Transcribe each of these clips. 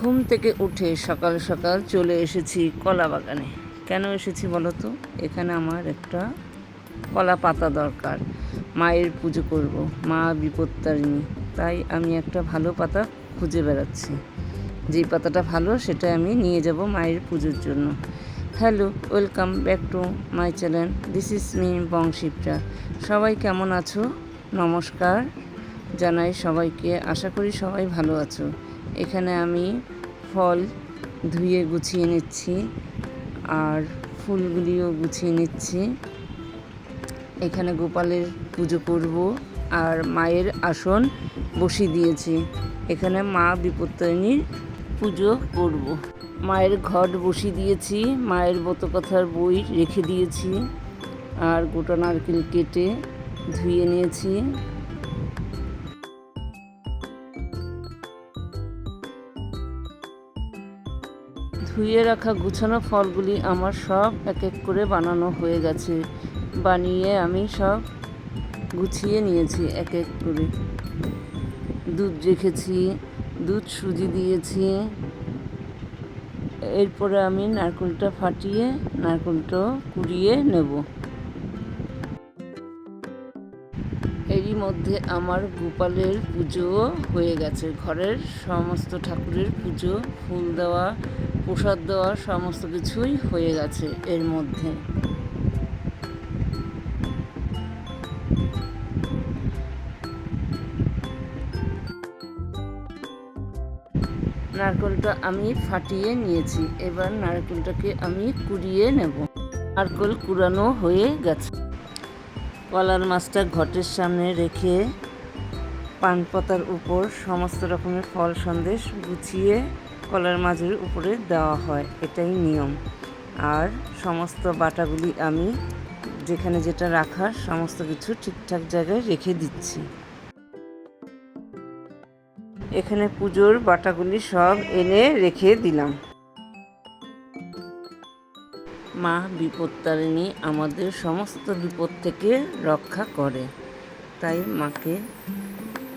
ঘুম থেকে উঠে সকাল সকাল চলে এসেছি কলা বাগানে। কেন এসেছি বলো তো? এখানে আমার একটা কলা পাতা দরকার, মায়ের পুজো করব, মা বিপত্তারিণী। তাই আমি একটা ভালো পাতা খুঁজে বেড়াচ্ছি। যেই পাতাটা ভালো সেটা আমি নিয়ে যাব মায়ের পুজোর জন্য। Hello, welcome back to my channel. This is me Banshipra. সবাই কেমন আছো? নমস্কার জানাই সবাইকে। আশা করি সবাই ভালো আছো। এখানে আমি ফল ধুয়ে গুছিয়ে নিচ্ছি আর ফুলগুলিও গুছিয়ে নিচ্ছি। এখানে গোপালের পুজো করব আর মায়ের আসন বসিয়ে দিয়েছি। এখানে মা বিপত্তারিণীর পুজো করব। মায়ের ঘট বসিয়ে দিয়েছি, মায়ের ব্রতকথার বই রেখে দিয়েছি আর গোটা নারকেল কেটে ধুয়ে নিয়েছি। ধুয়ে রাখা গুছানো ফলগুলি আমার সব এক এক করে বানানো হয়ে গেছে। বানিয়ে আমি সব গুছিয়ে নিয়েছি এক এক করে। দুধ রেখেছি, দুধ সুজি দিয়েছি। এরপরে আমি নারকেলটা ফাটিয়ে নারকেলটা কুড়িয়ে নেব। এরই মধ্যে আমার গোপালের পুজো হয়ে গেছে। ঘরের সমস্ত ঠাকুরের পুজো, ফুল দেওয়া, প্রসাদ দেওয়া সমস্ত কিছুই হয়ে গেছে এর মধ্যে। নারকেলটা আমি ফাটিয়ে নিয়েছি। এবার নারকেলটাকে আমি কুড়িয়ে নেব। নারকেল কুড়ানো হয়ে গেছে। কলার মাছটা ঘটের সামনে রেখে পান পাতার উপর সমস্ত রকমের ফল সন্দেশ গুছিয়ে কলার মাছের উপরে দেওয়া হয়, এটাই নিয়ম। আর সমস্ত বাটাগুলি আমি যেখানে যেটা রাখার সমস্ত কিছু ঠিকঠাক জায়গায় রেখে দিচ্ছি। এখানে পুজোর বাটাগুলি সব এনে রেখে দিলাম। মা বিপত্তারিণী আমাদের সমস্ত বিপদ থেকে রক্ষা করে, তাই মাকে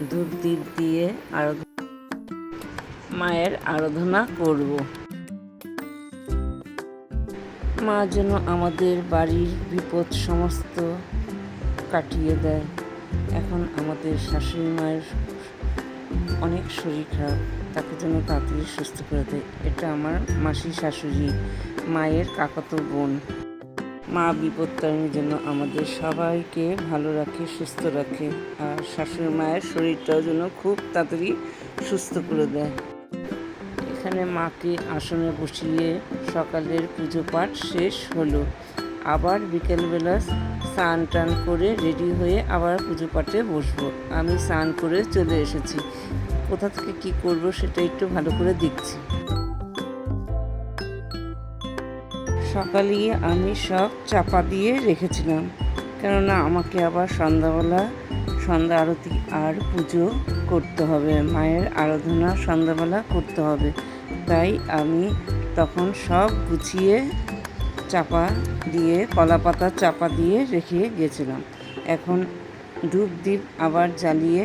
ধূপ দীপ দিয়ে মায়ের আরাধনা করব। মা যেন আমাদের বাড়ির বিপদ সমস্ত কাটিয়ে দেয়। এখন আমাদের শাশুড়ি মায়ের অনেক শরীর খারাপ, তাকে যেন তাড়াতাড়ি সুস্থ করে দেয়। এটা আমার মাসি শাশুড়ি, মায়ের কাকাতো বোন। মা বিপত্তারিণী যেন আমাদের সবাইকে ভালো রাখে, সুস্থ রাখে, আর শাশুড়ি মায়ের শরীরটাও যেন খুব তাড়াতাড়ি সুস্থ করে দেয়। এখানে মাকে আসনে বসিয়ে সকালের পুজো পাঠ শেষ হলো। আবার বিকেলবেলা স্নান টান করে রেডি হয়ে আবার পুজো পাঠে বসবো। আমি স্নান করে চলে এসেছি। কোথা থেকে কি করব সেটা একটু ভালো করে দেখছি। সকালে আমি সব চাপা দিয়ে রেখেছিলাম, কেননা আমাকে আবার সন্ধ্যা আরতি আর পুজো করতে হবে, মায়ের আরাধনা সন্ধ্যাবেলা করতে হবে। তাই আমি তখন সব গুছিয়ে চাপা দিয়ে, কলা পাতা চাপা দিয়ে রেখে গেছিলাম। এখন ধূপ দীপ আবার জ্বালিয়ে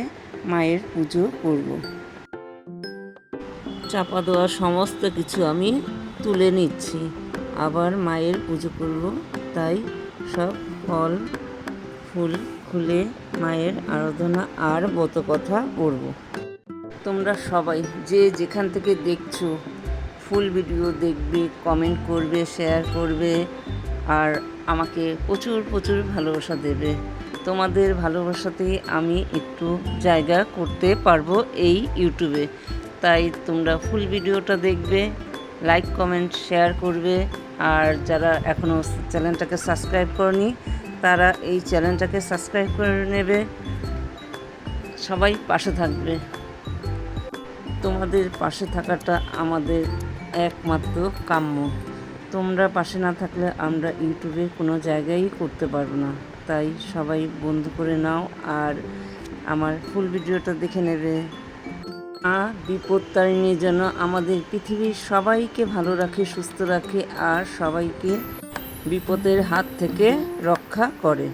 মায়ের পুজো করব। চাপা দেওয়া সমস্ত কিছু আমি তুলে নিচ্ছি, আবার মায়ের পুজো করব। তাই সব ফল ফুল খুলে মায়ের আরাধনা আর ব্রতকথা করব। তোমরা সবাই যে যেখান থেকে দেখছো ফুল ভিডিও দেখবে, কমেন্ট করবে, শেয়ার করবে আর আমাকে প্রচুর প্রচুর ভালোবাসা দেবে। তোমাদের ভালোবাসাতেই আমি একটু জায়গা করতে পারবো এই ইউটিউবে। তাই তোমরা ফুল ভিডিওটা দেখবে, লাইক কমেন্ট শেয়ার করবে। আর যারা এখনও চ্যানেলটাকে সাবস্ক্রাইব করনি তারা এই চ্যানেলটাকে সাবস্ক্রাইব করে নেবে। সবাই পাশে থাকবে। তোমাদের পাশে থাকাটা আমাদের একমাত্র কাম্য। তোমরা পাশে না থাকলে আমরা ইউটিউবে কোনো জায়গায় করতে পারবো না। তাই সবাই বন্ধু করে নাও আর আমার ফুল ভিডিওটা দেখে নেবে। মা বিপত্তারিণী যেন আমাদের পৃথিবীর সবাইকে ভালো রাখে, সুস্থ রাখে আর সবাইকে বিপদের হাত থেকে রক্ষা করে।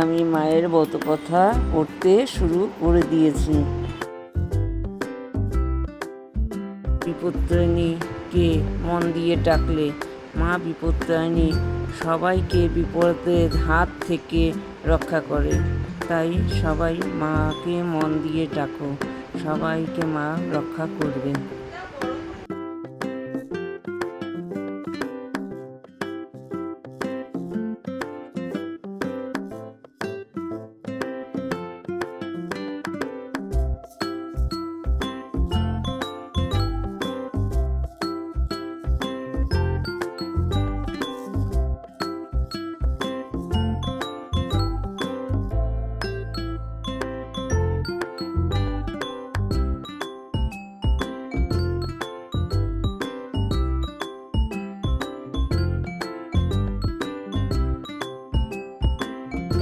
আমি মায়ের ব্রতকথা পড়তে শুরু করে দিয়েছি। বিপত্তারিণীকে মন দিয়ে ডাকলে মা বিপত্তারিণী সবাইকে বিপদের হাত থেকে রক্ষা করে। তাই সবাই মাকে মন দিয়ে ডাকো, সবাইকে মা রক্ষা করবে।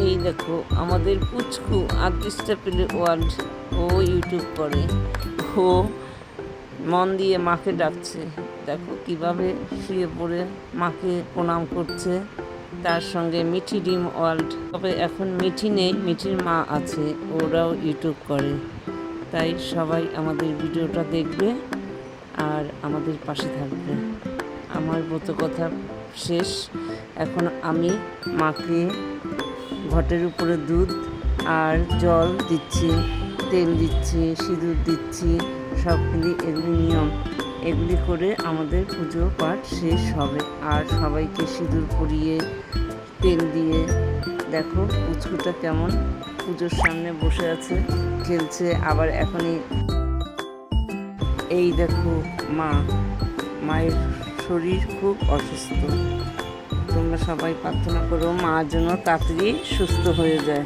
এই দেখো আমাদের পুচকু আর্টিস্টা পেলে ওয়ার্ল্ড, ও ইউটিউব করে, ও মন দিয়ে মাকে ডাকছে। দেখো কিভাবে শুয়ে পড়ে মাকে প্রণাম করছে। তার সঙ্গে মিঠি ডিম ওয়ার্ল্ড, তবে এখন মিঠি নেই, মিঠির মা আছে, ওরাও ইউটিউব করে। তাই সবাই আমাদের ভিডিওটা দেখবে আর আমাদের পাশে থাকবে। আমার ব্রত কথা শেষ। এখন আমি মাকে ঘটের উপরে দুধ আর জল দিচ্ছি, তেল দিচ্ছি, সিঁদুর দিচ্ছি, সবগুলি এগুলি নিয়ম। এগুলি করে আমাদের পুজো পাঠ শেষ হবে। আর সবাইকে সিঁদুর পরিয়ে তেল দিয়ে, দেখো পুচকুটা কেমন পুজোর সামনে বসে আছে, খেলছে। আবার এখনই এই দেখো মায়ের শরীর খুব অসুস্থ। তোমরা সবাই প্রার্থনা করো মার যেন তাড়াতাড়ি সুস্থ হয়ে যায়।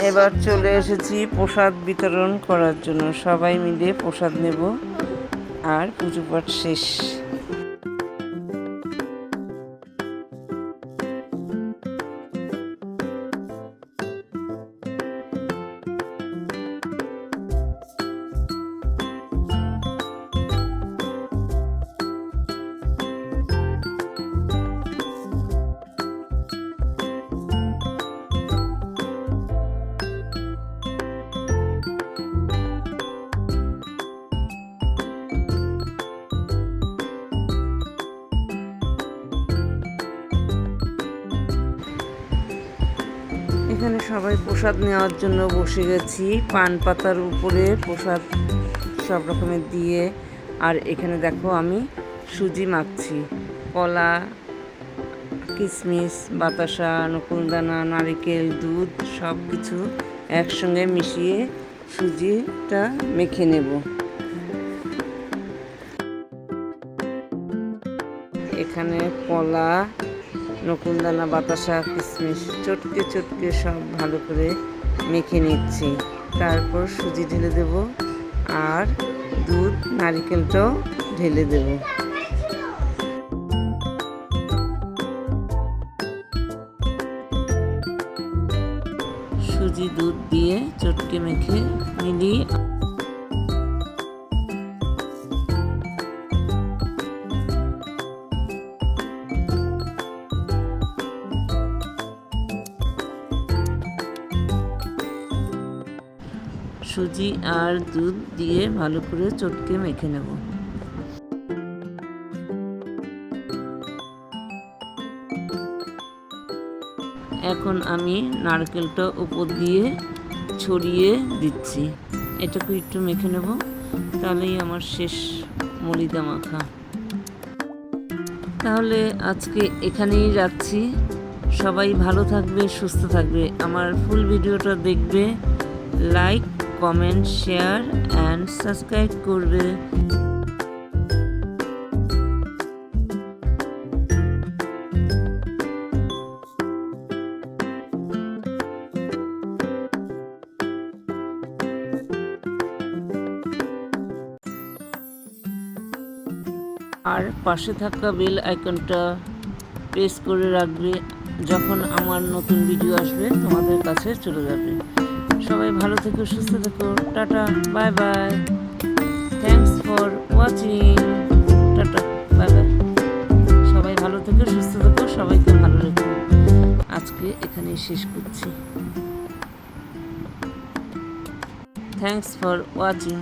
এবার চলে এসেছি প্রসাদ বিতরণ করার জন্য। সবাই মিলে প্রসাদ নেব আর পুজো পাঠ শেষ। এখানে সবাই প্রসাদ নেওয়ার জন্য বসে গেছি। পান পাতার উপরে প্রসাদ সব রকমের দিয়ে। আর এখানে দেখো আমি সুজি মাখছি। কলা, কিশমিশ, বাতাসা, নকুলদানা, নারকেল, দুধ সব কিছু একসঙ্গে মিশিয়ে সুজিটা মেখে নেব। এখানে কলা, নকুলদানা, বাতাসা, কিশমিশ চটকে চটকে সব ভালো করে মেখে নিচ্ছি। তারপর সুজি ঢেলে দেব আর দুধ, নারকেলটাও ঢেলে দেব। সুজি দুধ দিয়ে চটকে মেখে নিলি। সুজি আর দুধ দিয়ে ভালো করে চটকে মেখে নেব। এখন আমি নারকেলটা উপর দিয়ে ছড়িয়ে দিচ্ছি। এটাকে একটু মেখে নেব, তাহলেই আমার শেষ মলিদা মাখা। তাহলে আজকে এখানেই রাখছি। সবাই ভালো থাকবে, সুস্থ থাকবে। আমার ফুল ভিডিওটা দেখবে, like, comment, share and subscribe করবে। আর পাশে থাকা বেল আইকনটা প্রেস করে রাখবে, যখন আমার নতুন ভিডিও আসবে তোমাদের কাছে চলে যাবে। সবাই ভালো থেকো, সুস্থ থেকো, tata, bye bye, thanks for watching, tata, bye bye. সবাই ভালো থেকো, সুস্থ থেকো, সবাইকে ভালো রেখো। আজকে এখানেই শেষ করছি। Thanks for watching.